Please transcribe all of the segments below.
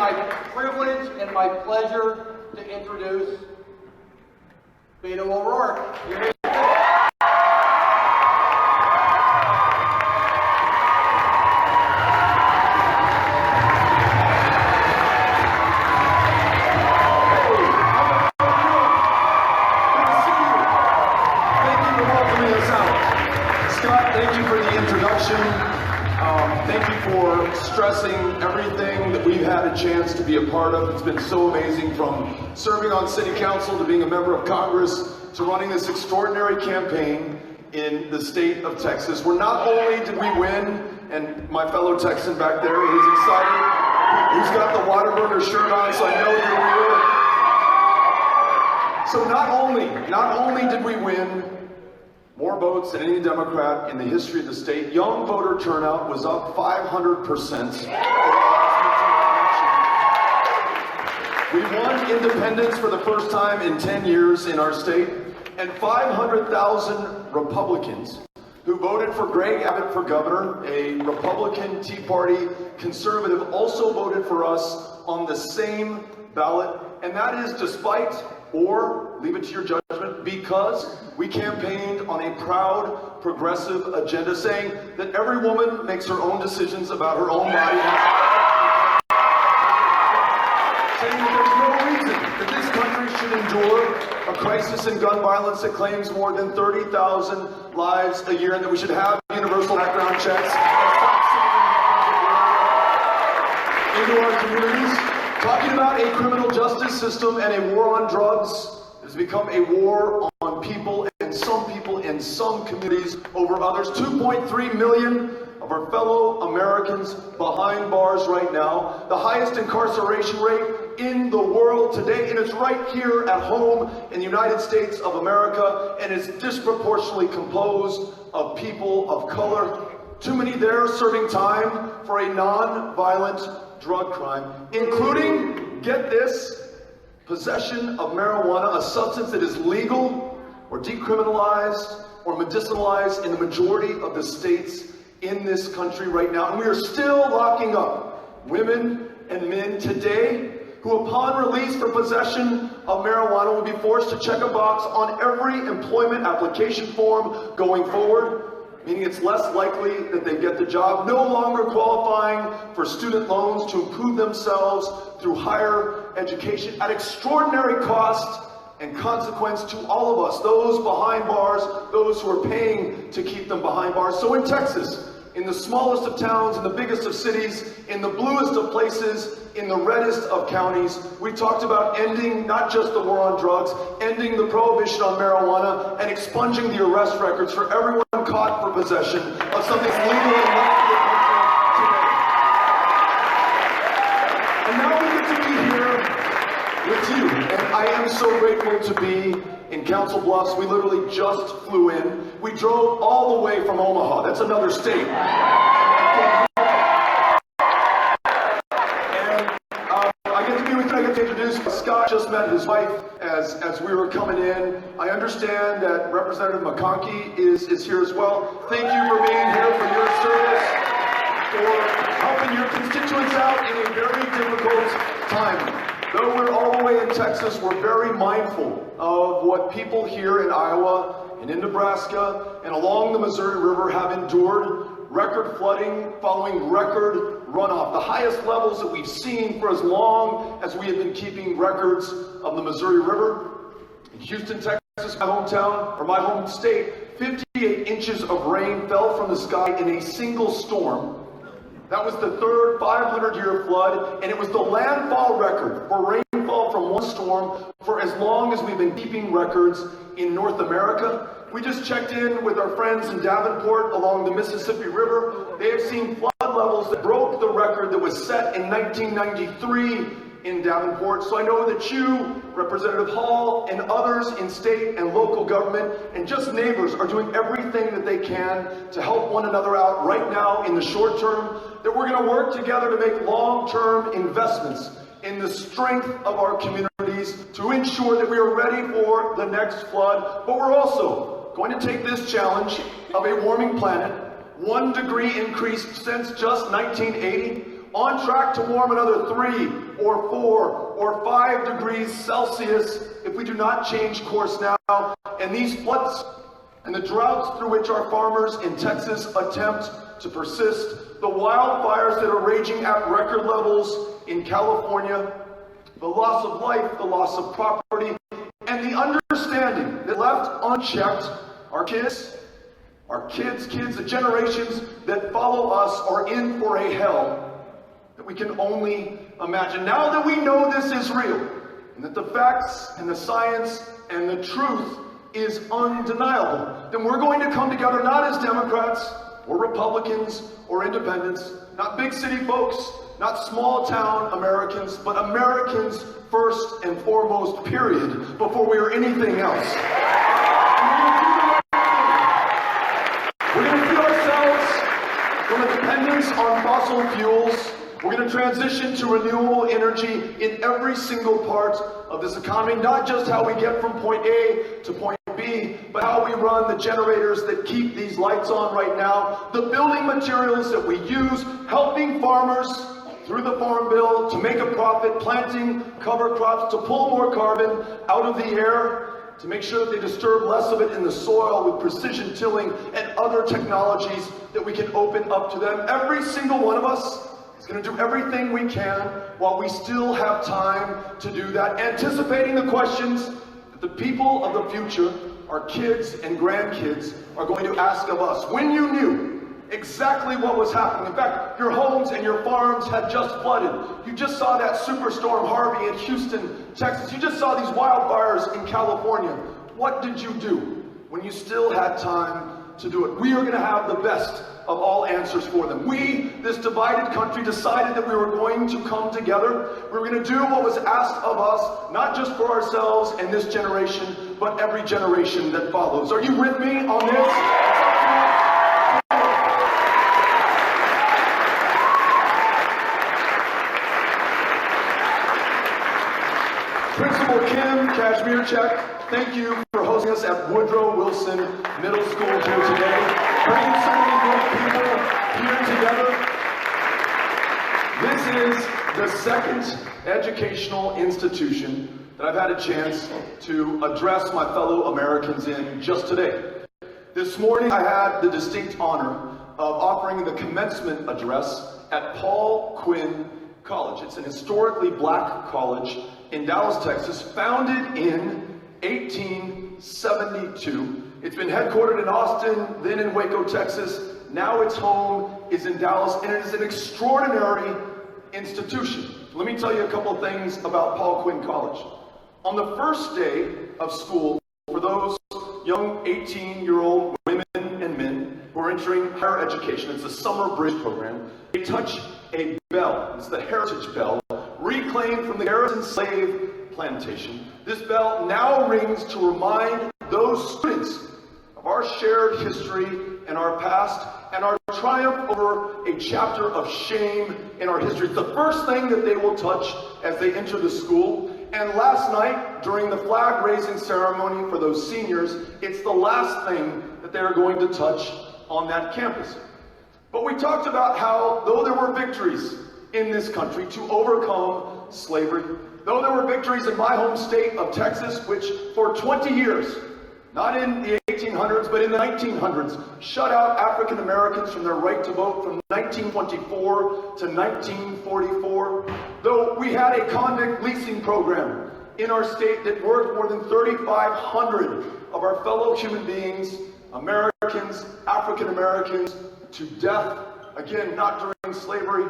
my privilege and my pleasure to introduce Beto O'Rourke. Thank you for the introduction. Thank you for stressing everything that we've had a chance to be a part of. It's been so amazing, from serving on city council to being a member of Congress to running this extraordinary campaign in the state of Texas, where not only did we win, and my fellow Texan back there is excited, who's got the Waterburner shirt on, so I know you're real. So not only did we win more votes than any Democrat in the history of the state, young voter turnout was up 500%. We won independence for the first time in 10 years in our state, and 500,000 Republicans who voted for Greg Abbott for governor, a Republican Tea Party conservative, also voted for us on the same ballot, and that is despite, or leave it to your judgment, because we campaigned on a proud progressive agenda saying that every woman makes her own decisions about her own body, saying that there's no reason that this country should endure a crisis in gun violence that claims more than 30,000 lives a year, and that we should have universal background checks into our communities. Talking about a criminal justice system and a war on drugs has become a war on people and some communities over others. 2.3 million of our fellow Americans behind bars right now, the highest incarceration rate in the world today, and it's right here at home in the United States of America, and it's disproportionately composed of people of color. Too many there serving time for a non-violent drug crime, including, get this, possession of marijuana, a substance that is legal or decriminalized or medicinalized in the majority of the states in this country right now. And we are still locking up women and men today who, upon release for possession of marijuana, will be forced to check a box on every employment application form going forward, meaning it's less likely that they get the job, no longer qualifying for student loans to improve themselves through higher education at extraordinary cost and consequence to all of us, those behind bars, those who are paying to keep them behind bars. So in Texas, in the smallest of towns, in the biggest of cities, in the bluest of places, in the reddest of counties, we talked about ending not just the war on drugs, ending the prohibition on marijuana, and expunging the arrest records for everyone caught for possession of something legal and not in the country today. And now we get to be here with you, and I am so grateful to be in Council Bluffs. We literally just flew in. We drove all the way from Omaha. That's another state. Scott just met his wife as we were coming in. I understand that Representative McConkey is here as well. Thank you for being here, for your service, for helping your constituents out in a very difficult time. Though we're all the way in Texas, we're very mindful of what people here in Iowa and in Nebraska and along the Missouri River have endured. Record flooding following record runoff, the highest levels that we've seen for as long as we have been keeping records of the Missouri River. In Houston, Texas, my hometown, or my home state, 58 inches of rain fell from the sky in a single storm. That was the third 500-year flood, and it was the landfall record for rainfall from one storm for as long as we've been keeping records in North America. We just checked in with our friends in Davenport along the Mississippi River. They have seen flood levels that broke the record that was set in 1993 in Davenport. So I know that you, Representative Hall, and others in state and local government, and just neighbors, are doing everything that they can to help one another out right now in the short term, that we're going to work together to make long-term investments in the strength of our communities to ensure that we are ready for the next flood. But we're also going to take this challenge of a warming planet, 1 degree increase since just 1980, on track to warm another 3 or 4 or 5 degrees Celsius if we do not change course now. And these floods and the droughts through which our farmers in Texas attempt to persist, the wildfires that are raging at record levels in California, the loss of life, the loss of property, and the understanding that left unchecked, our kids, the generations that follow us are in for a hell that we can only imagine. Now that we know this is real, and that the facts and the science and the truth is undeniable, then we're going to come together not as Democrats or Republicans or independents, not big city folks, not small town Americans, but Americans first and foremost, period, before we are anything else. We're going to free ourselves from a dependence on fossil fuels. We're going to transition to renewable energy in every single part of this economy, not just how we get from point A to point B, but how we run the generators that keep these lights on right now, the building materials that we use, helping farmers through the Farm Bill to make a profit, planting cover crops, to pull more carbon out of the air, to make sure that they disturb less of it in the soil with precision tilling and other technologies that we can open up to them. Every single one of us is going to do everything we can while we still have time to do that, anticipating the questions that the people of the future, our kids and grandkids, are going to ask of us. When you knew exactly what was happening, in fact, your homes and your farms had just flooded. You just saw that superstorm Harvey in Houston, Texas. You just saw these wildfires in California. What did you do when you still had time to do it? We are going to have the best of all answers for them. We, this divided country, decided that we were going to come together. We were going to do what was asked of us, not just for ourselves and this generation, but every generation that follows. Are you with me on this? Principal Kim Kashmirchak, thank you for hosting us at Woodrow Wilson Middle School here today. Bringing so many great people here together. This is the second educational institution that I've had a chance to address my fellow Americans in just today. This morning I had the distinct honor of offering the commencement address at Paul Quinn College. It's an historically black college in Dallas, Texas, founded in 1872. It's been headquartered in Austin, then in Waco, Texas. Now its home is in Dallas, and it is an extraordinary institution. Let me tell you a couple of things about Paul Quinn College. On the first day of school, for those young 18-year-old women and men who are entering higher education, it's a summer bridge program, they touch a bell. It's the Heritage Bell, reclaimed from the Garrison slave plantation. This bell now rings to remind those students of our shared history and our past and our triumph over a chapter of shame in our history. It's the first thing that they will touch as they enter the school. And last night, during the flag raising ceremony for those seniors, it's the last thing that they are going to touch on that campus. But we talked about how, though there were victories in this country to overcome slavery, though there were victories in my home state of Texas, which for 20 years, not in the 1800s, but in the 1900s, shut out African Americans from their right to vote from 1924 to 1944, though we had a convict leasing program in our state that worked more than 3,500 of our fellow human beings, Americans, African Americans, to death, again, not during slavery,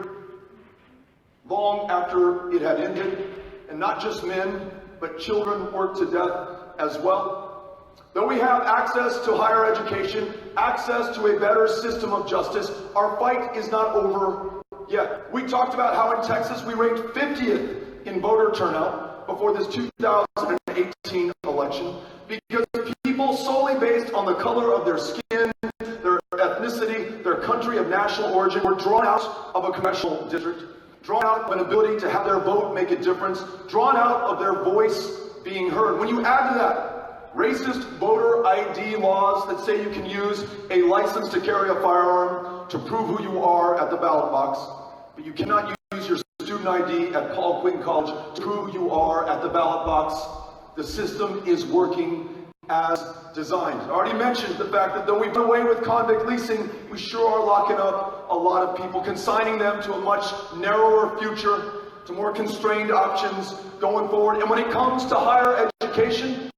long after it had ended, and not just men, but children worked to death as well. Though we have access to higher education, access to a better system of justice, our fight is not over yet. We talked about how in Texas we ranked 50th in voter turnout before this 2018 election, because people solely based on the color of their skin, their ethnicity, their country of national origin were drawn out of a congressional district, drawn out of an ability to have their vote make a difference, drawn out of their voice being heard. When you add to that racist voter ID laws that say you can use a license to carry a firearm to prove who you are at the ballot box, but you cannot use your student ID at Paul Quinn College to prove who you are at the ballot box. The system is working as designed. I already mentioned the fact that though we've done away with convict leasing, we sure are locking up a lot of people, consigning them to a much narrower future, to more constrained options going forward. And when it comes to higher education,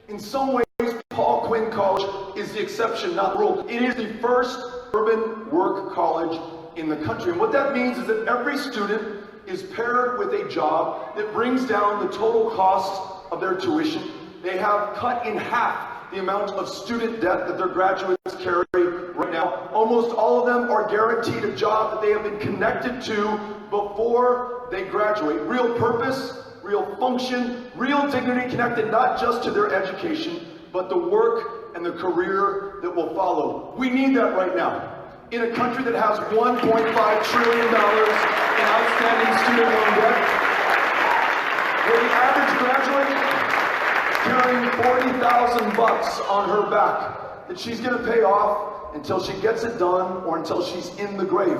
in some ways, Paul Quinn College is the exception, not the rule. It is the first urban work college in the country. And what that means is that every student is paired with a job that brings down the total cost of their tuition. They have cut in half the amount of student debt that their graduates carry right now. Almost all of them are guaranteed a job that they have been connected to before they graduate. Real purpose, real function, real dignity connected not just to their education, but the work and the career that will follow. We need that right now. In a country that has $1.5 trillion in outstanding student loan debt, where the average graduate carrying $40,000 on her back that she's going to pay off until she gets it done or until she's in the grave.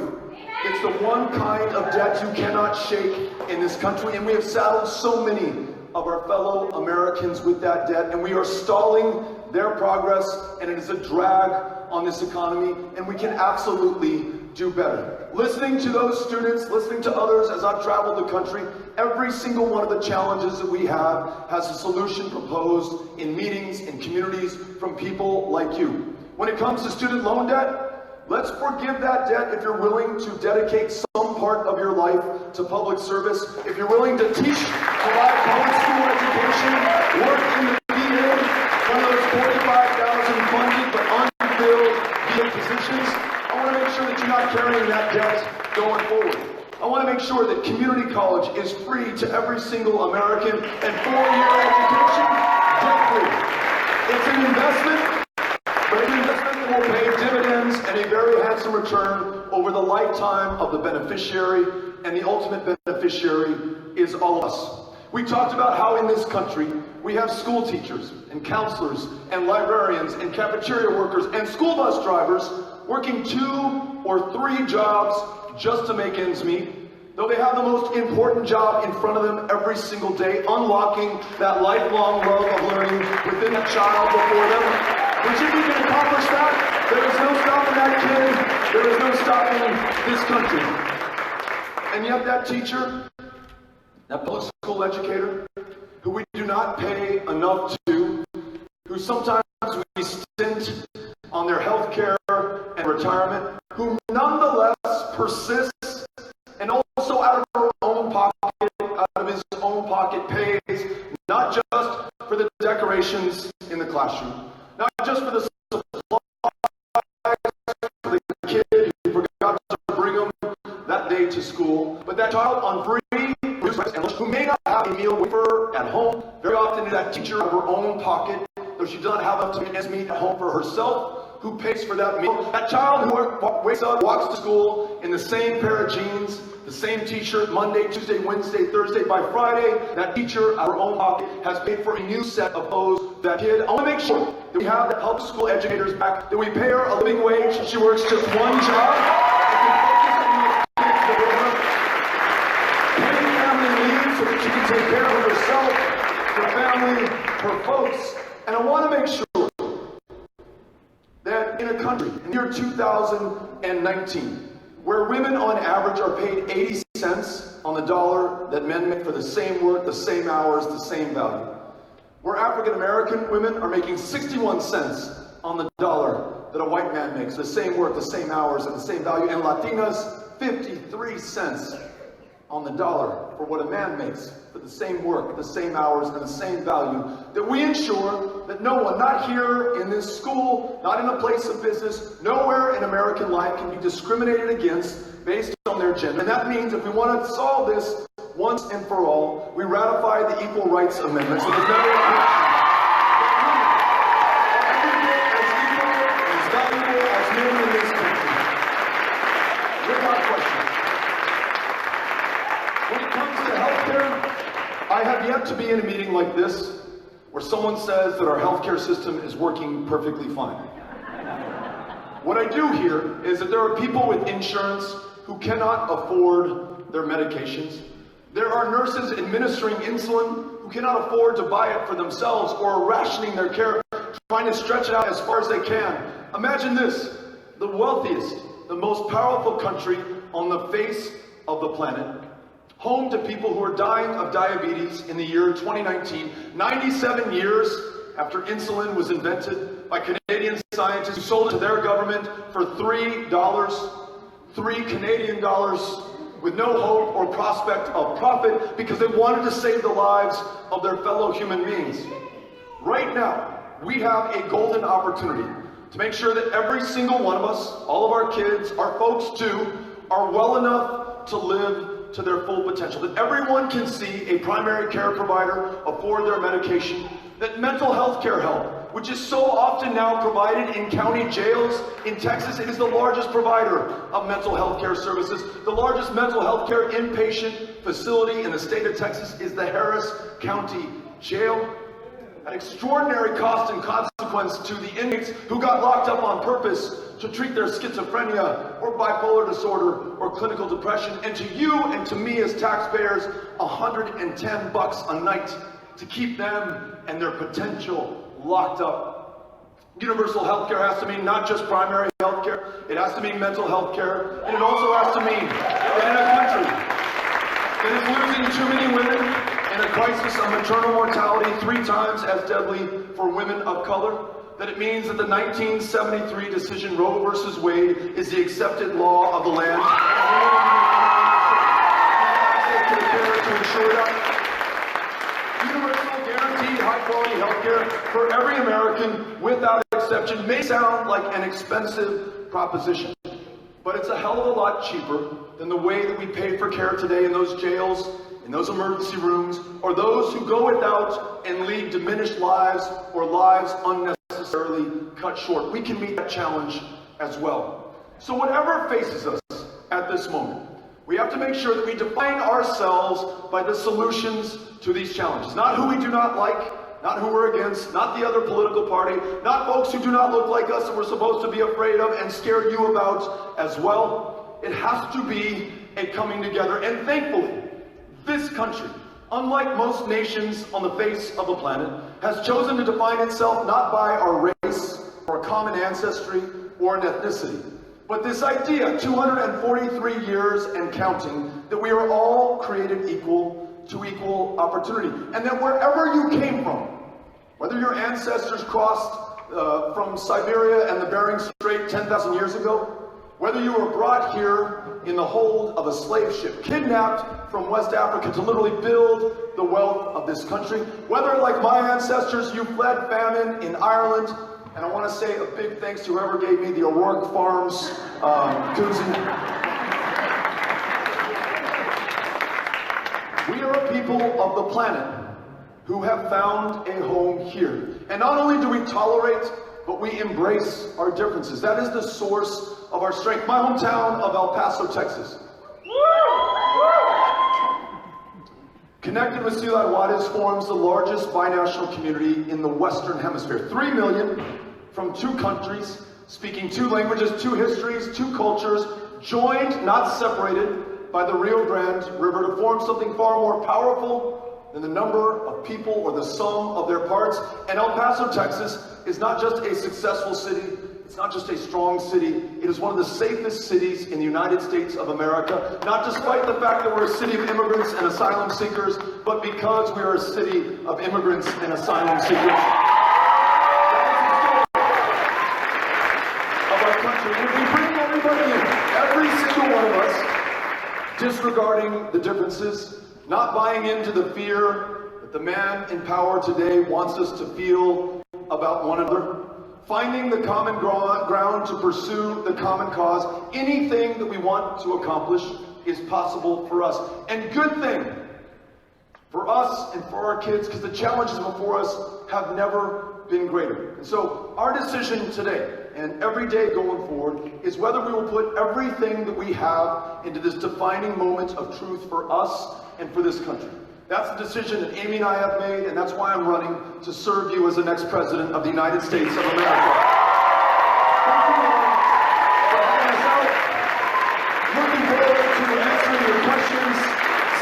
It's the one kind of debt you cannot shake in this country, and we have saddled so many of our fellow Americans with that debt, and we are stalling their progress, and it is a drag on this economy, and we can absolutely do better. Listening to those students, listening to others as I've traveled the country, every single one of the challenges that we have has a solution proposed in meetings, in communities, from people like you. When it comes to student loan debt, let's forgive that debt if you're willing to dedicate some part of your life to public service. If you're willing to teach, provide public school education, work in the VA, one of those 45,000 funded but unfilled VA positions, I want to make sure that you're not carrying that debt going forward. I want to make sure that community college is free to every single American and four-year education debt-free. It's an investment, but an investment that will pay dividends and a very handsome return over the lifetime of the beneficiary, and the ultimate beneficiary is all of us. We talked about how in this country we have school teachers and counselors and librarians and cafeteria workers and school bus drivers working 2 or 3 jobs just to make ends meet, though they have the most important job in front of them every single day, unlocking that lifelong love of learning within that child before them. Which if we can accomplish that, there is no stopping that kid, there is no stopping this country. And yet that teacher, that public school educator, who we do not pay enough to, who sometimes we stint on their health care and retirement, who nonetheless persists and also out of her own pocket, out of his own pocket pays, not just for the decorations in the classroom, not just for the supplies for the kid who forgot to bring them that day to school, but that child on free who may not have a meal with her at home. Very often is that teacher out of her own pocket, though she does not have enough to make ends meet at home for herself, who pays for that meal. That child who wakes up, walks to school in the same pair of jeans, the same t-shirt, Monday, Tuesday, Wednesday, Thursday. By Friday, that teacher out of her own pocket has paid for a new set of clothes. That kid, I want to make sure that we have the public school educators back, that we pay her a living wage. She works just one job. She can take care of herself, her family, her folks. And I want to make sure that in a country, in the year 2019, where women on average are paid 80 cents on the dollar that men make for the same work, the same hours, the same value, where African American women are making 61 cents on the dollar that a white man makes, the same work, the same hours, and the same value, and Latinas, 53 cents on the dollar for what a man makes for the same work, the same hours, and the same value, that we ensure that no one, not here in this school, not in a place of business, nowhere in American life can be discriminated against based on their gender. And that means if we want to solve this once and for all, we ratify the Equal Rights Amendment. So there's never as equal, as valuable as men in this country. With my question. When it comes to healthcare, I have yet to be in a meeting like this where someone says that our healthcare system is working perfectly fine. What I do hear is that there are people with insurance who cannot afford their medications. There are nurses administering insulin who cannot afford to buy it for themselves or are rationing their care, trying to stretch it out as far as they can. Imagine this, the wealthiest, the most powerful country on the face of the planet, home to people who are dying of diabetes in the year 2019, 97 years after insulin was invented by Canadian scientists who sold it to their government for $3, 3 Canadian dollars, with no hope or prospect of profit because they wanted to save the lives of their fellow human beings. Right now, we have a golden opportunity to make sure that every single one of us, all of our kids, our folks too, are well enough to live to their full potential. That everyone can see a primary care provider afford their medication. That mental health care help, which is so often now provided in county jails in Texas, it is the largest provider of mental health care services. The largest mental health care inpatient facility in the state of Texas is the Harris County Jail. At extraordinary cost and consequence to the inmates who got locked up on purpose to treat their schizophrenia or bipolar disorder or clinical depression, and to you and to me as taxpayers, $110 a night to keep them and their potential locked up. Universal health care has to mean not just primary health care, it has to mean mental health care, and it also has to mean that in a country that is losing too many women in a crisis of maternal mortality 3 times as deadly for women of color, that it means that the 1973 decision Roe versus Wade is the accepted law of the land. To the care to ensure that universal guaranteed high-quality health care for every American without exception may sound like an expensive proposition, but it's a hell of a lot cheaper than the way that we pay for care today in those jails, in those emergency rooms, or those who go without and lead diminished lives or lives unnecessarily cut short. We can meet that challenge as well. So whatever faces us at this moment, we have to make sure that we define ourselves by the solutions to these challenges. Not who we do not like, not who we're against, not the other political party, not folks who do not look like us and we're supposed to be afraid of and scare you about as well. It has to be a coming together. And thankfully, this country, unlike most nations on the face of the planet, has chosen to define itself not by our race or a common ancestry or an ethnicity, but this idea, 243 years and counting, that we are all created equal to equal opportunity. And that wherever you came from, whether your ancestors crossed from Siberia and the Bering Strait 10,000 years ago, whether you were brought here in the hold of a slave ship, kidnapped from West Africa to literally build the wealth of this country, whether like my ancestors you fled famine in Ireland, and I want to say a big thanks to whoever gave me the O'Rourke Farms koozie. We are a people of the planet who have found a home here. And not only do we tolerate, but we embrace our differences. That is the source of our strength. My hometown of El Paso, Texas, connected with Ciudad Juarez, forms the largest binational community in the Western Hemisphere. 3 million from 2 countries, speaking 2 languages, 2 histories, 2 cultures, joined, not separated, by the Rio Grande River to form something far more powerful than the number of people or the sum of their parts. And El Paso, Texas is not just a successful city, it's not just a strong city, it is one of the safest cities in the United States of America, not despite the fact that we're a city of immigrants and asylum seekers, but because we are a city of immigrants and asylum seekers. Of our country. And if we bring everybody in, every single one of us, disregarding the differences, not buying into the fear that the man in power today wants us to feel about one another, finding the common ground to pursue the common cause, anything that we want to accomplish is possible for us. And good thing for us and for our kids, because the challenges before us have never been greater. And so our decision today and every day going forward is whether we will put everything that we have into this defining moment of truth for us and for this country. That's the decision that Amy and I have made, and that's why I'm running to serve you as the next president of the United States of America. Thank you all for having us out. Looking forward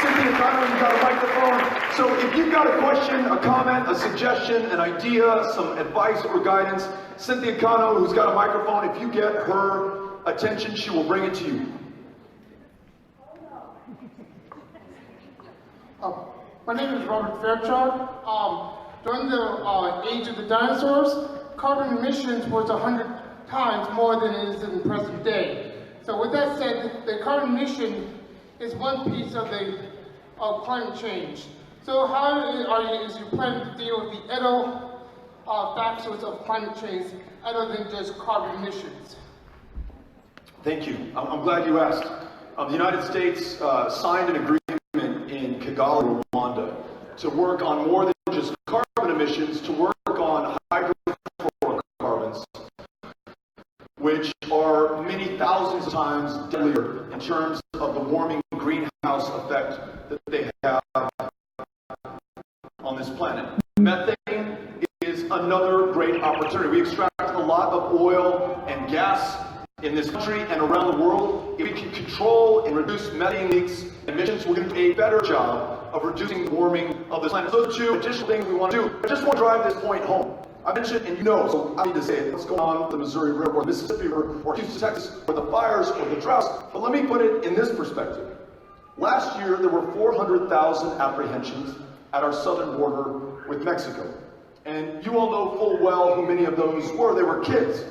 Cynthia Connor, you've got a microphone. So if you've got a question, a comment, a suggestion, an idea, some advice or guidance, Cynthia Connor, who's got a microphone, if you get her attention, she will bring it to you. My name is Robert Fairchild. During the age of the dinosaurs, carbon emissions was 100 times more than it is in the present day. So with that said, the carbon emission is one piece of the climate change. So how is you planning to deal with the other factors of climate change other than just carbon emissions? Thank you. I'm glad you asked. The United States signed an agreement in Kigali, Rwanda, to work on more than just carbon emissions, to work on hydrofluorocarbons, which are many thousands of times deadlier in terms of the warming greenhouse effect that they have on this planet. Methane is another great opportunity. We extract a lot of oil and gas in this country and around the world. If we can control and reduce methane leaks emissions, we're going to do a better job of reducing the warming of this planet. So two additional things we want to do. I just want to drive this point home. I mentioned, and you know, so I need to say it, what's going on with the Missouri River or the Mississippi River or Houston, Texas, or the fires or the droughts. But let me put it in this perspective. Last year, there were 400,000 apprehensions at our southern border with Mexico. And you all know full well who many of those were. They were kids.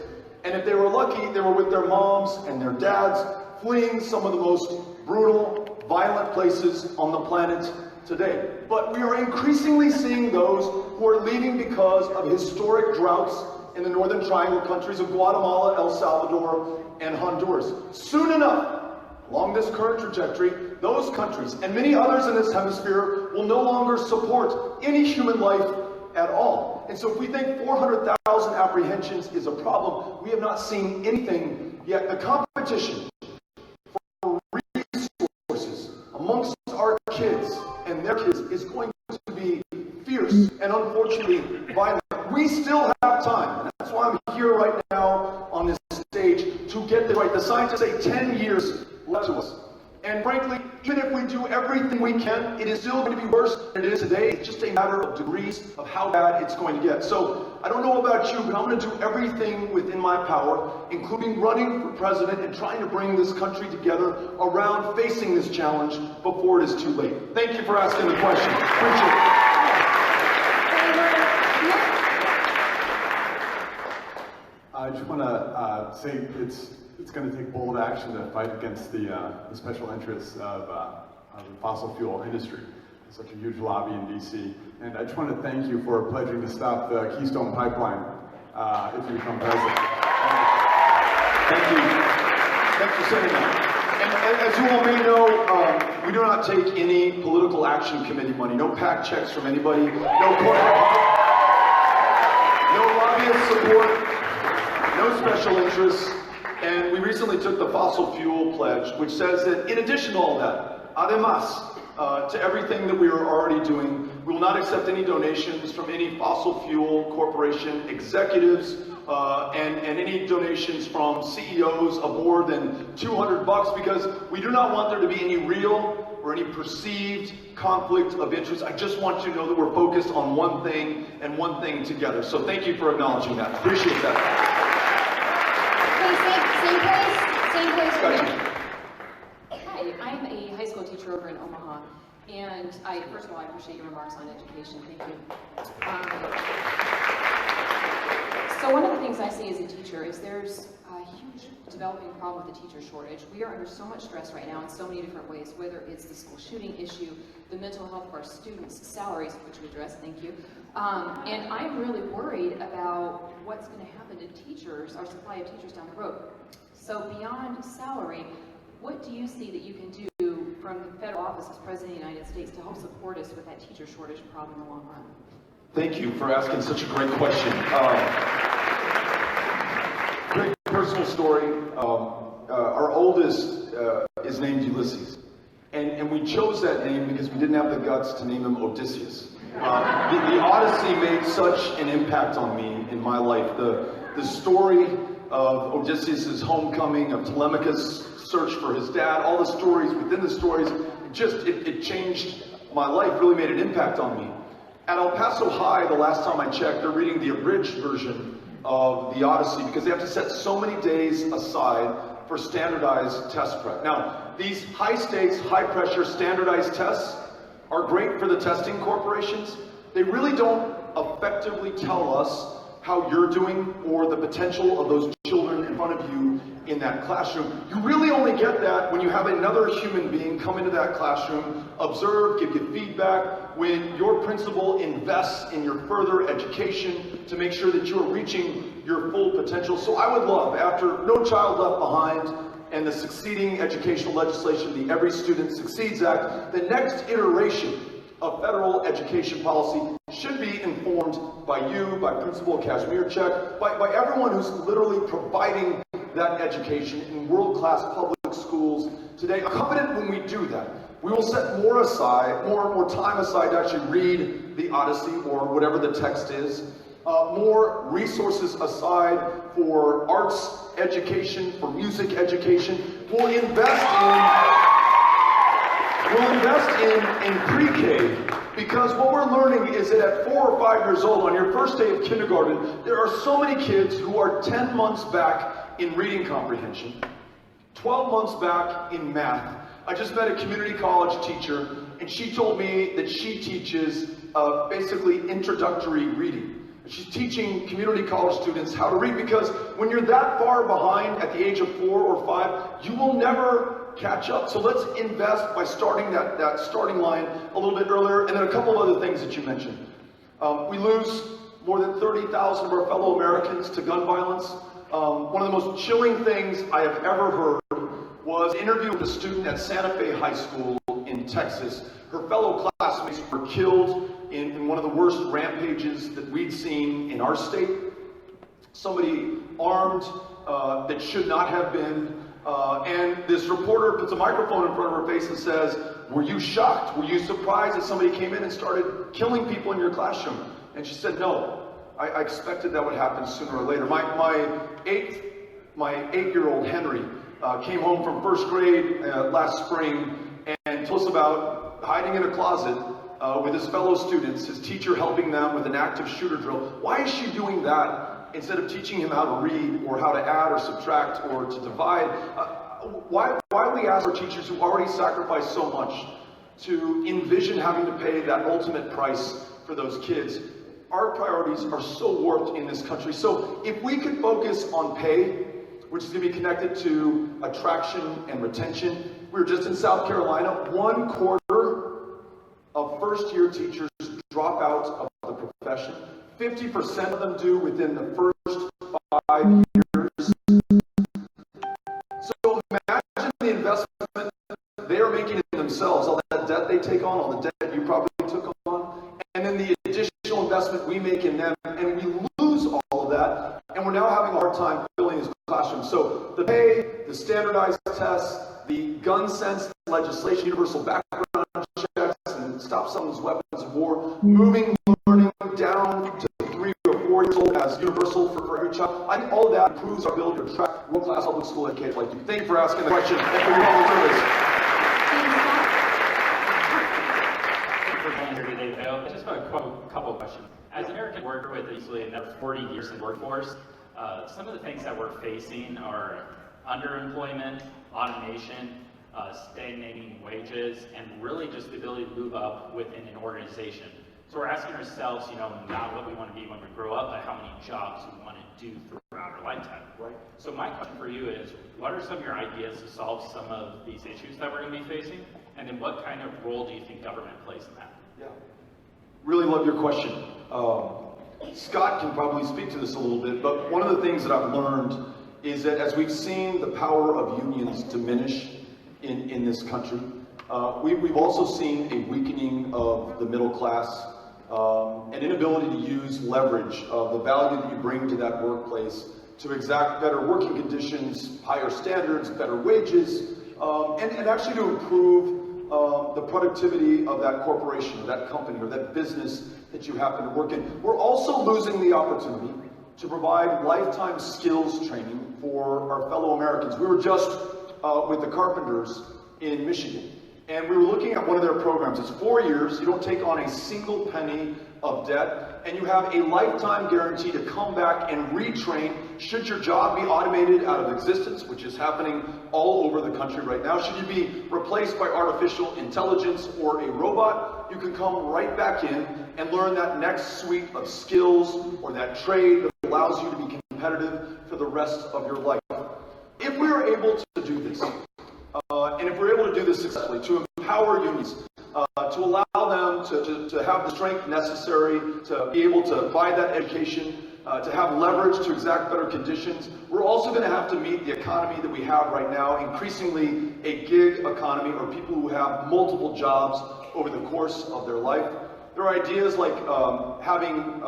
And if they were lucky, they were with their moms and their dads, fleeing some of the most brutal, violent places on the planet today. But we are increasingly seeing those who are leaving because of historic droughts in the Northern Triangle countries of Guatemala, El Salvador, and Honduras. Soon enough, along this current trajectory, those countries and many others in this hemisphere will no longer support any human life at all. And so if we think 400,000 apprehensions is a problem, we have not seen anything yet. The competition for resources amongst our kids and their kids is going to be fierce and unfortunately violent. We still have time, and that's why I'm here right now on this stage to get this right. The scientists say 10 years left to us. And frankly, even if we do everything we can, it is still going to be worse than it is today. It's just a matter of degrees of how bad it's going to get. So I don't know about you, but I'm going to do everything within my power, including running for president and trying to bring this country together around facing this challenge before it is too late. Thank you for asking the question. Appreciate it. I just want to say it's going to take bold action to fight against the special interests of the fossil fuel industry. It's such a huge lobby in DC. And I just want to thank you for pledging to stop the Keystone Pipeline if you become president. Thank you. Thanks for saying that. And as you all may know, we do not take any political action committee money, no PAC checks from anybody, no corporate, no lobbyist support, no special interests. And we recently took the fossil fuel pledge, which says that in addition to all that, además, to everything that we are already doing, we will not accept any donations from any fossil fuel corporation executives and any donations from CEOs of more than $200 because we do not want there to be any real or any perceived conflict of interest. I just want you to know that we're focused on one thing and one thing together. So thank you for acknowledging that. Appreciate that. Same place for me. Gotcha. Hi, I'm a high school teacher over in Omaha, and first of all, I appreciate your remarks on education. Thank you. So one of the things I see as a teacher is there's a huge developing problem with the teacher shortage. We are under so much stress right now in so many different ways, whether it's the school shooting issue, the mental health of our students, salaries, which we address, thank you. And I'm really worried about what's going to happen to teachers, our supply of teachers down the road. So beyond salary, what do you see that you can do from the federal office as President of the United States to help support us with that teacher shortage problem in the long run? Thank you for asking such a great question. Great personal story. Our oldest is named Ulysses. And we chose that name because we didn't have the guts to name him Odysseus. The Odyssey made such an impact on me in my life. The story of Odysseus' homecoming, of Telemachus search for his dad, all the stories within the stories, it changed my life, really made an impact on me. At El Paso High, the last time I checked, they're reading the abridged version of the Odyssey because they have to set so many days aside for standardized test prep. Now, these high stakes, high pressure, standardized tests are great for the testing corporations. They really don't effectively tell us how you're doing or the potential of those children in front of you in that classroom. You really only get that when you have another human being come into that classroom, observe, give you feedback, when your principal invests in your further education to make sure that you are reaching your full potential. So I would love, after No Child Left Behind and the succeeding educational legislation, the Every Student Succeeds Act, the next iteration of federal education policy should be informed by you, by Principal Kashmirchek, by everyone who's literally providing that education in world-class public schools today. I'm confident when we do that, we will set more time aside to actually read the Odyssey or whatever the text is, more resources aside for arts education, for music education. We'll invest in pre-K, because what we're learning is that at 4 or 5 years old, on your first day of kindergarten, there are so many kids who are 10 months back in reading comprehension, 12 months back in math. I just met a community college teacher, and she told me that she teaches basically introductory reading. She's teaching community college students how to read, because when you're that far behind at the age of 4 or 5, you will never catch up. So let's invest by starting that starting line a little bit earlier. And then a couple other things that you mentioned. We lose more than 30,000 of our fellow Americans to gun violence. One of the most chilling things I have ever heard was an interview with a student at Santa Fe High School in Texas. Her fellow classmates were killed in one of the worst rampages that we'd seen in our state. Somebody armed that should not have been. And this reporter puts a microphone in front of her face and says, "Were you shocked? Were you surprised that somebody came in and started killing people in your classroom?" And she said, "No, I expected that would happen sooner or later." My 8-year-old Henry came home from first grade last spring and told us about hiding in a closet with his fellow students, his teacher helping them with an active shooter drill. Why is she doing that instead of teaching him how to read or how to add or subtract or to divide? Why do we ask our teachers who already sacrificed so much to envision having to pay that ultimate price for those kids? Our priorities are so warped in this country. So if we could focus on pay, which is going to be connected to attraction and retention. We were just in South Carolina. 1/4 of first-year teachers drop out of the profession. 50% of them do within the first 5 years. So imagine the investment they are making in themselves, all that debt they take on, all the debt you probably took on, and then the additional investment we make in them, and we lose all of that, and we're now having a hard time filling these classrooms. So the pay, the standardized tests, the gun sense legislation, universal background checks, and stop selling weapons of war, moving learning down to 3 or 4 years old as universal for every child. I think all of that improves our ability to attract world-class public school educators like you. Thank you for asking the question and for your public service. Thanks for being here today, Beto. Just a couple of questions. As an American worker with easily another 40 years in the workforce, some of the things that we're facing are underemployment, automation, stagnating wages, and really just the ability to move up within an organization. So we're asking ourselves, not what we want to be when we grow up, but how many jobs we want to do throughout our lifetime. Right. So my question for you is, what are some of your ideas to solve some of these issues that we're going to be facing? And then what kind of role do you think government plays in that? Yeah. Really love your question. Scott can probably speak to this a little bit, but one of the things that I've learned is that as we've seen the power of unions diminish in this country, we've also seen a weakening of the middle class, an inability to use leverage of the value that you bring to that workplace to exact better working conditions, higher standards, better wages, and actually to improve the productivity of that corporation or that company or that business that you happen to work in. We're also losing the opportunity to provide lifetime skills training for our fellow Americans. We were just with the carpenters in Michigan. And we were looking at one of their programs. It's 4 years, you don't take on a single penny of debt, and you have a lifetime guarantee to come back and retrain should your job be automated out of existence, which is happening all over the country right now. Should you be replaced by artificial intelligence or a robot, you can come right back in and learn that next suite of skills or that trade that allows you to be competitive for the rest of your life. If we are able to do this, and if we're able to do this successfully, to empower unions, to allow them to have the strength necessary to be able to buy that education, to have leverage to exact better conditions, we're also going to have to meet the economy that we have right now, increasingly a gig economy, or people who have multiple jobs over the course of their life. There are ideas like having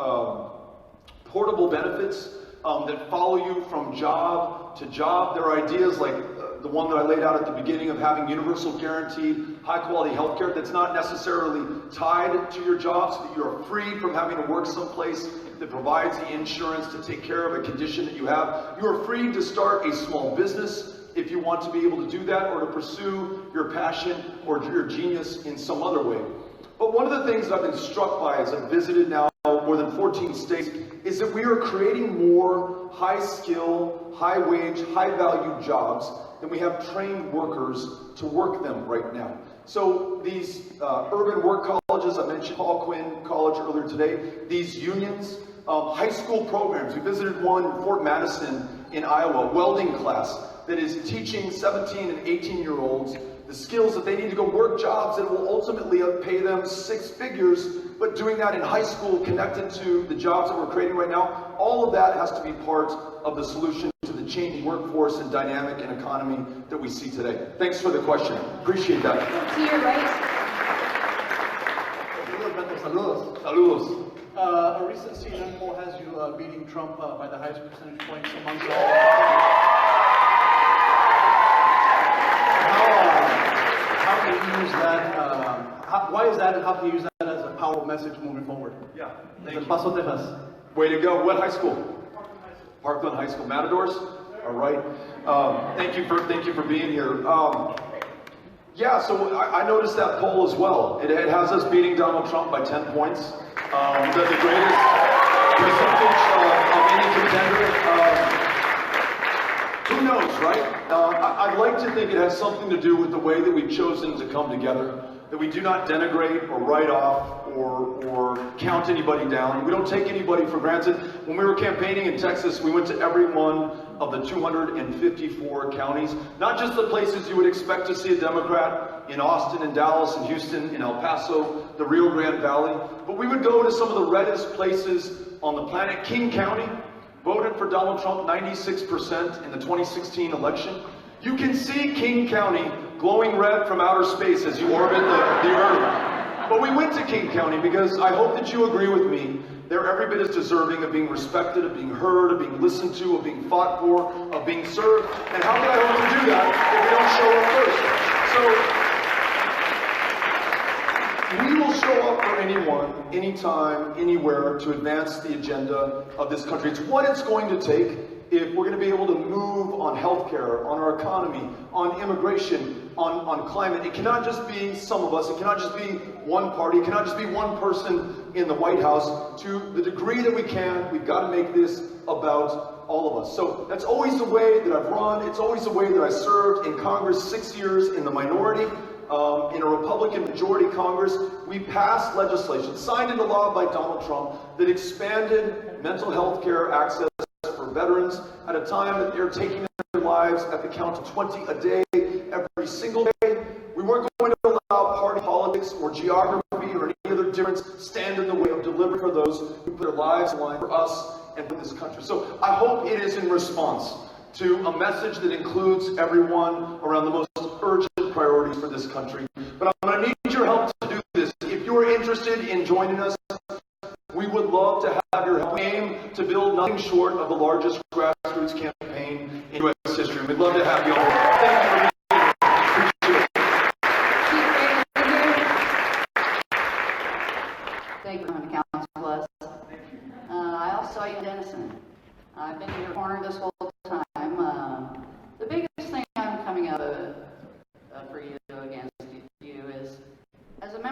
portable benefits that follow you from job to job. There are ideas like the one that I laid out at the beginning of having universal guaranteed high quality healthcare that's not necessarily tied to your job, so that you are free from having to work someplace that provides the insurance to take care of a condition that you have. You are free to start a small business if you want to be able to do that, or to pursue your passion or your genius in some other way. But one of the things that I've been struck by as I've visited now more than 14 states is that we are creating more high skill, high wage, high value jobs than we have trained workers to work them right now. So these urban work colleges, I mentioned Paul Quinn College earlier today, these unions, high school programs. We visited one in Fort Madison in Iowa, welding class, that is teaching 17 and 18-year-olds the skills that they need to go work jobs that will ultimately pay them six figures, but doing that in high school connected to the jobs that we're creating right now. All of that has to be part of the solution to the changing workforce and dynamic and economy that we see today. Thanks for the question. Appreciate that. To your right. Saludos. Saludos. A recent CNN poll has you beating Trump by the highest percentage points amongst all. How can you use that? Why is that, and how can you use that as a powerful message moving forward? Yeah. El Paso, Texas. Way to go. What high school? Parkland High School. Matadors? All right. Thank you for being here. Yeah, so I noticed that poll as well. It has us beating Donald Trump by 10 points. The greatest percentage of any contender. Who knows, right? I'd like to think it has something to do with the way that we've chosen to come together, that we do not denigrate or write off or count anybody down. We don't take anybody for granted. When we were campaigning in Texas, we went to every one of the 254 counties, not just the places you would expect to see a Democrat, in Austin and Dallas and Houston, in El Paso, the Rio Grande Valley, but we would go to some of the reddest places on the planet. King County voted for Donald Trump 96% in the 2016 election. You can see King County glowing red from outer space as you orbit the Earth. But we went to King County because I hope that you agree with me, they're every bit as deserving of being respected, of being heard, of being listened to, of being fought for, of being served. And how can I hope to do that if we don't show up first? So we will show up for anyone, anytime, anywhere to advance the agenda of this country. It's what it's going to take if we're going to be able to move on healthcare, on our economy, on immigration, on climate. It cannot just be some of us. It cannot just be one party. It cannot just be one person in the White House. To the degree that we can, we've got to make this about all of us. So that's always the way that I've run. It's always the way that I served in Congress, 6 years in the minority. In a Republican majority Congress, we passed legislation, signed into law by Donald Trump, that expanded mental health care access for veterans at a time that they're taking their lives at the count of 20 a day, every single day. We weren't going to allow party politics or geography or any other difference stand in the way of delivering for those who put their lives on the line for us and for this country. So I hope it is in response to a message that includes everyone around the most urgent priorities for this country. But I'm going to need your help to do this. If you're interested in joining us, we would love to have your help. We aim to build nothing short of the largest grassroots campaign in U.S. history. We'd love to have you all. Thank you for being here. Appreciate it. Thank you for coming to Council Plus. I also saw you in Denison. I've been in your corner this whole time. The biggest thing I'm coming out of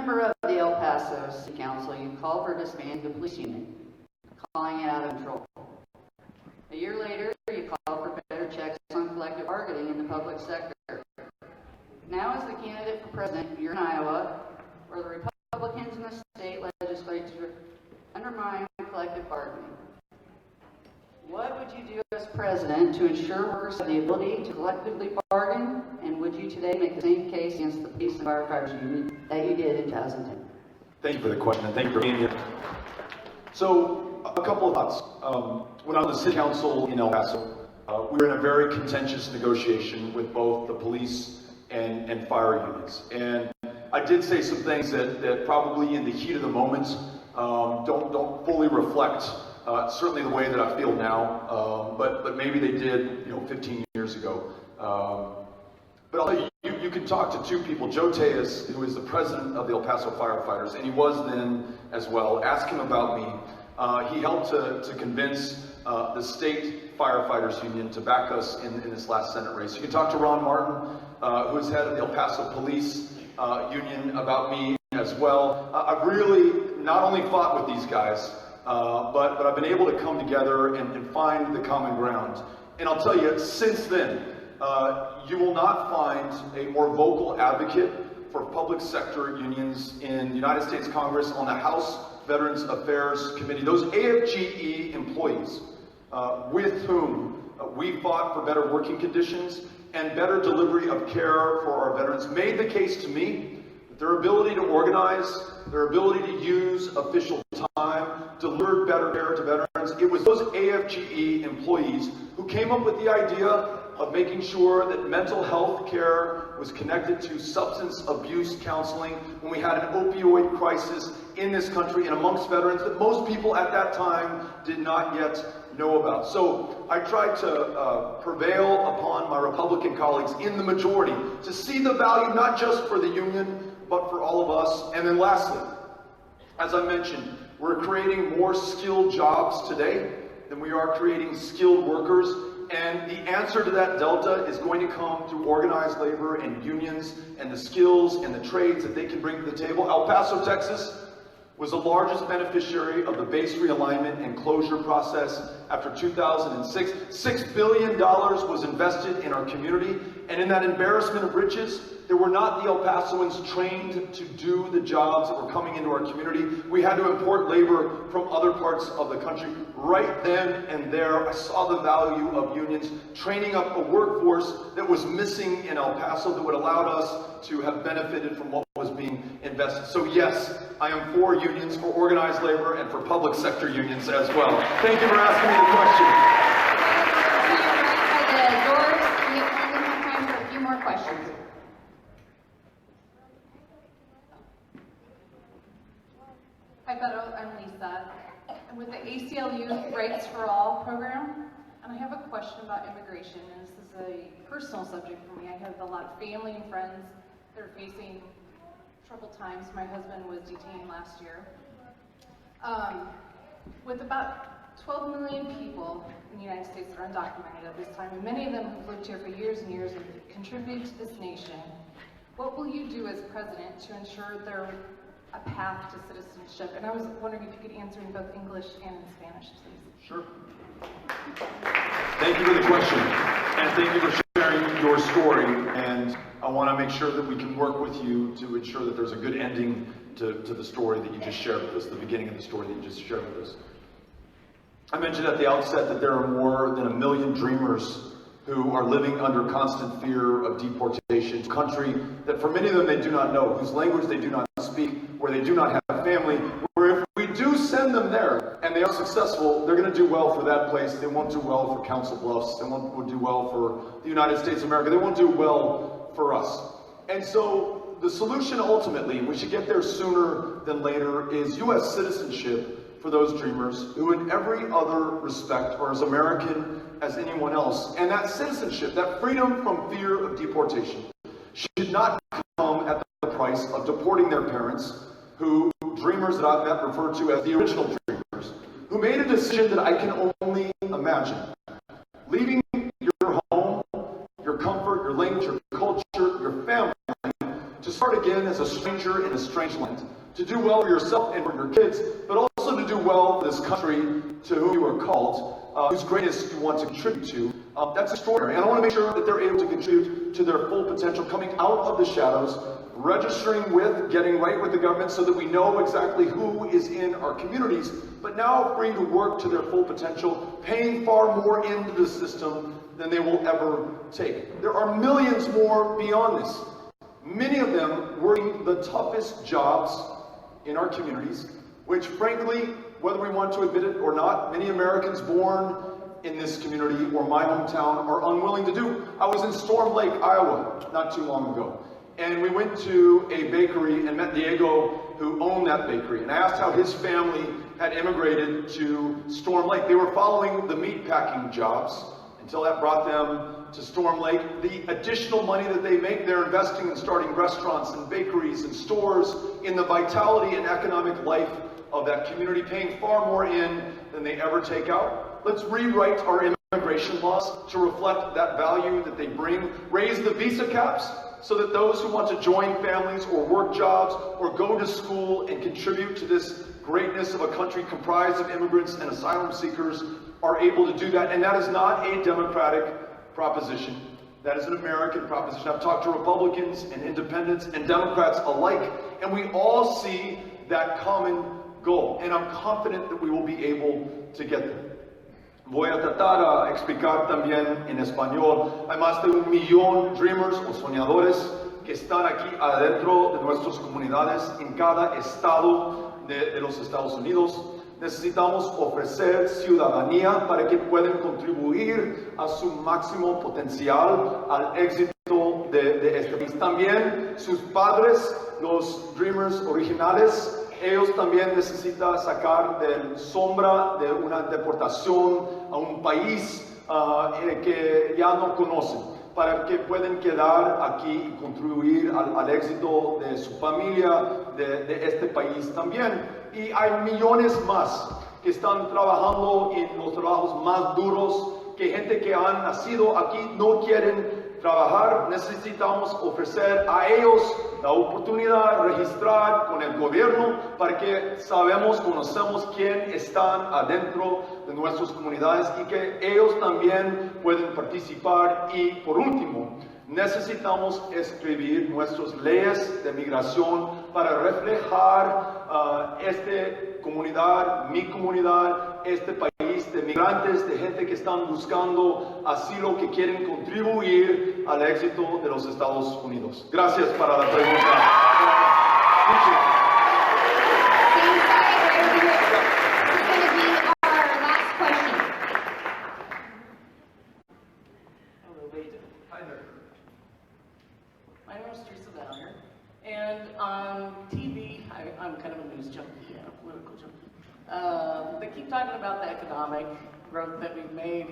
member of the El Paso City Council, you called for disbanding the police union, calling it out of control. A year later, you called for better checks on collective bargaining in the public sector. Now, as the candidate for president, you're in Iowa, where the Republicans in the state legislature undermine collective bargaining. What would you do as president to ensure workers have the ability to collectively bargain? And would you today make the same case against the police and firefighters union that you did in 2010? Thank you for the question, and thank you for being here. So, a couple of thoughts. When I was on the city council in El Paso, we were in a very contentious negotiation with both the police and fire unions. And I did say some things that probably in the heat of the moment don't fully reflect certainly the way that I feel now, but maybe they did, 15 years ago. But I'll tell you, you can talk to two people, Joe Tejas, who is the president of the El Paso firefighters, and he was then as well. Ask him about me. He helped to convince the state firefighters union to back us in this last Senate race. You can talk to Ron Martin, who is head of the El Paso police union, about me as well. I've really not only fought with these guys, but I've been able to come together and find the common ground. And I'll tell you, since then, you will not find a more vocal advocate for public sector unions in the United States Congress, on the House Veterans Affairs Committee. Those AFGE employees with whom we fought for better working conditions and better delivery of care for our veterans made the case to me that their ability to organize, their ability to use official time, delivered better care to veterans. It was those AFGE employees who came up with the idea of making sure that mental health care was connected to substance abuse counseling when we had an opioid crisis in this country and amongst veterans that most people at that time did not yet know about. So I tried to prevail upon my Republican colleagues in the majority to see the value not just for the union, but for all of us. And then lastly, as I mentioned, we're creating more skilled jobs today than we are creating skilled workers. And the answer to that delta is going to come through organized labor and unions and the skills and the trades that they can bring to the table. El Paso, Texas was the largest beneficiary of the base realignment and closure process after 2006. $6 billion was invested in our community, and in that embarrassment of riches, there were not the El Pasoans trained to do the jobs that were coming into our community. We had to import labor from other parts of the country. Right then and there, I saw the value of unions training up a workforce that was missing in El Paso that would allow us to have benefited from what was being invested. So yes, I am for unions, for organized labor, and for public sector unions as well. Thank you for asking me the question. We have time for a few more questions. Hi, Beto. I'm Lisa. I'm with the ACLU Rights for All program, and I have a question about immigration. And this is a personal subject for me. I have a lot of family and friends that are facing troubled times. My husband was detained last year. With about 12 million people in the United States that are undocumented at this time, and many of them have lived here for years and years and contributed to this nation, what will you do as president to ensure there a path to citizenship? And I was wondering if you could answer in both English and in Spanish, please. Sure. Thank you for the question, and thank you for sharing your story. And I want to make sure that we can work with you to ensure that there's a good ending to the story that you just shared with us, the beginning of the story that you just shared with us. I mentioned at the outset that there are more than 1 million dreamers who are living under constant fear of deportation to a country that for many of them they do not know, whose language they do not speak, where they do not have family, where if we do send them there and they are successful, they're going to do well for that place. They won't do well for Council Bluffs. They won't do well for the United States of America. They won't do well for us. And so the solution ultimately, we should get there sooner than later, is U.S. citizenship for those dreamers who in every other respect are as American as anyone else. And that citizenship, that freedom from fear of deportation, should not come at the price of deporting their parents, who dreamers that I've met refer to as the original dreamers, who made a decision that I can only imagine. Leaving your home, your comfort, your language, your culture, your family, to start again as a stranger in a strange land, to do well for yourself and for your kids, but also to do well for this country to whom you are called, whose greatness you want to contribute to. That's extraordinary. And I want to make sure that they're able to contribute to their full potential, coming out of the shadows, registering with, getting right with the government so that we know exactly who is in our communities, but now free to work to their full potential, paying far more into the system than they will ever take. There are millions more beyond this. Many of them working the toughest jobs in our communities, which frankly, whether we want to admit it or not, many Americans born in this community or my hometown are unwilling to do. I was in Storm Lake, Iowa, not too long ago, and we went to a bakery and met Diego, who owned that bakery, and I asked how his family had immigrated to Storm Lake. They were following the meatpacking jobs until that brought them to Storm Lake. The additional money that they make, they're investing in starting restaurants and bakeries and stores in the vitality and economic life of that community, paying far more in than they ever take out. Let's rewrite our immigration laws to reflect that value that they bring, raise the visa caps so that those who want to join families or work jobs or go to school and contribute to this greatness of a country comprised of immigrants and asylum seekers are able to do that. And that is not a Democratic proposition. That is an American proposition. I've talked to Republicans and independents and Democrats alike, and we all see that common goal. And I'm confident that we will be able to get there. Voy a tratar a explicar también en español. Hay más de 1 millón dreamers o soñadores que están aquí adentro de nuestras comunidades en cada estado de los Estados Unidos. Necesitamos ofrecer ciudadanía para que puedan contribuir a su máximo potencial al éxito de este país. También sus padres, los dreamers originales, ellos también necesitan sacar de sombra de una deportación a un país que ya no conocen, para que puedan quedar aquí y contribuir al éxito de su familia, de este país también. Y hay millones más que están trabajando en los trabajos más duros, que gente que han nacido aquí no quieren trabajar. Necesitamos ofrecer a ellos la oportunidad de registrar con el gobierno para que conocemos quién están adentro de nuestras comunidades y que ellos también pueden participar. Y por último, necesitamos escribir nuestras leyes de migración para reflejar esta comunidad, mi comunidad, este país de migrantes, de gente que están buscando asilo, que quieren contribuir al éxito de los Estados Unidos. Gracias para la pregunta. And on TV, I'm kind of a news junkie and a political junkie. They keep talking about the economic growth that we've made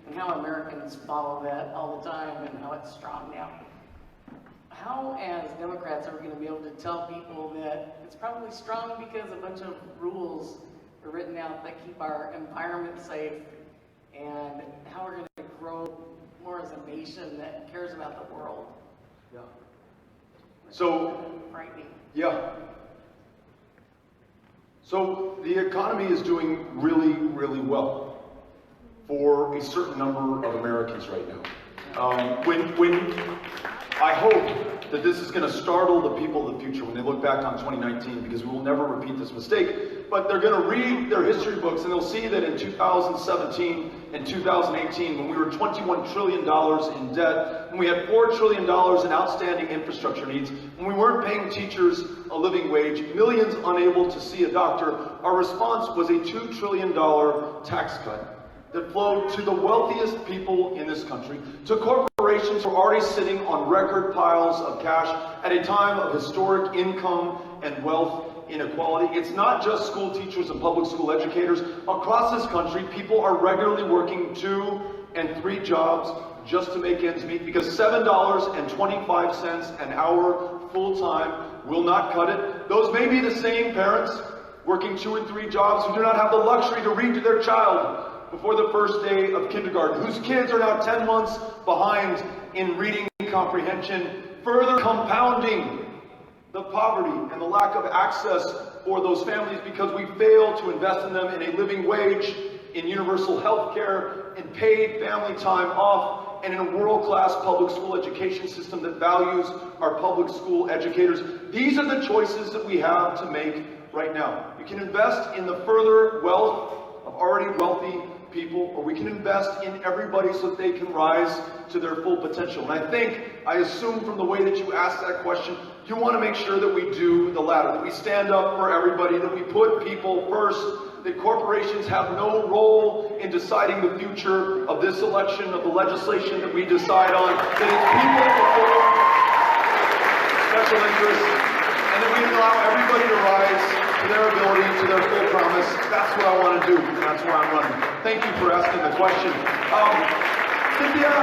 and how Americans follow that all the time and how it's strong now. How, as Democrats, are we going to be able to tell people that it's probably strong because a bunch of rules are written out that keep our environment safe, and how we're going to grow more as a nation that cares about the world? Yeah. So, yeah. So the economy is doing really, really well for a certain number of Americans right now. When I hope that this is going to startle the people of the future when they look back on 2019, because we will never repeat this mistake, but they're going to read their history books and they'll see that in 2017 and 2018, when we were $21 trillion in debt, when we had $4 trillion in outstanding infrastructure needs, when we weren't paying teachers a living wage, millions unable to see a doctor, our response was a $2 trillion tax cut that flowed to the wealthiest people in this country, to corporations who are already sitting on record piles of cash at a time of historic income and wealth inequality. It's not just school teachers and public school educators. Across this country, people are regularly working 2 and 3 jobs just to make ends meet, because $7.25 an hour full-time will not cut it. Those may be the same parents working 2 and 3 jobs who do not have the luxury to read to their child before the first day of kindergarten, whose kids are now 10 months behind in reading comprehension, further compounding the poverty and the lack of access for those families because we fail to invest in them in a living wage, in universal health care, in paid family time off, and in a world-class public school education system that values our public school educators. These are the choices that we have to make right now. We can invest in the further wealth of already wealthy people, or we can invest in everybody so that they can rise to their full potential. And I assume from the way that you asked that question, you want to make sure that we do the latter, that we stand up for everybody, that we put people first, that corporations have no role in deciding the future of this election, of the legislation that we decide on, that it's people before special interests, and that we allow everybody to rise to their ability, to their full promise. That's what I want to do, and that's why I'm running. Thank you for asking the question. Cynthia,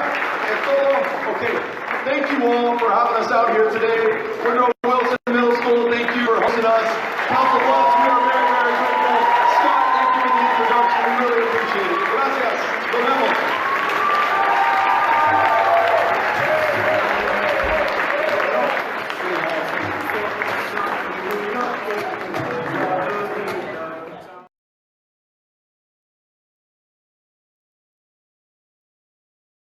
it's all okay. Thank you all for having us out here today. Woodrow,